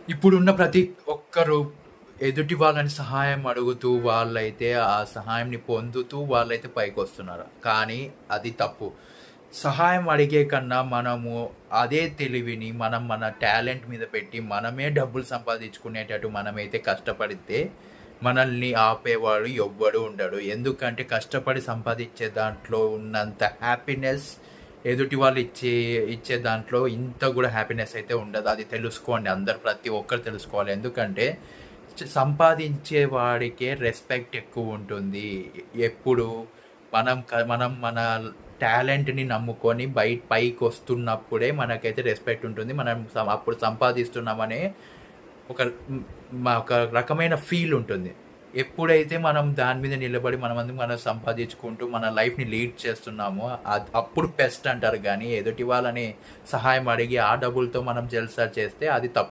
ఇప్పుడున్న ప్రతి ఒక్కరు ఎదుటి వాళ్ళని సహాయం అడుగుతూ, వాళ్ళైతే ఆ సహాయంని పొందుతూ వాళ్ళైతే పైకొస్తున్నారు. కానీ అది తప్పు. సహాయం అడిగే కన్నా మనము అదే తెలివిని మనం మన టాలెంట్ మీద పెట్టి, మనమే డబ్బులు సంపాదించుకునేటట్టు మనమైతే కష్టపడితే, మనల్ని ఆపేవాడు ఎవ్వడు ఉండడు. ఎందుకంటే కష్టపడి సంపాదించే దాంట్లో ఉన్నంత హ్యాపీనెస్ ఎదుటి వాళ్ళు ఇచ్చే దాంట్లో ఇంత గూడా హ్యాపీనెస్ అయితే ఉండదు. అది తెలుసుకోండి. అందరూ ప్రతి ఒక్కరు తెలుసుకోవాలి. ఎందుకంటే సంపాదించే వాడికే రెస్పెక్ట్ ఎక్కువుంటుంది. ఎప్పుడు మనం మన టాలెంట్‌ని నమ్ముకొని పైకొస్తున్నప్పుడే మనకైతే రెస్పెక్ట్ ఉంటుంది. మనం అప్పుడు సంపాదిస్తున్నామనే ఒక ఒక రకమైన ఫీల్ ఉంటుంది. ఎప్పుడైతే మనం దాని మీద నిలబడి మనం సంపాదించుకుంటూ మన లైఫ్‌ని లీడ్ చేస్తున్నామో అప్పుడు బెస్ట్ అంటారు గానీ, ఎదుటి వాళ్ళని సహాయం అడిగి ఆ డబ్బులతో మనం జల్సా చేస్తే అది తప్పు.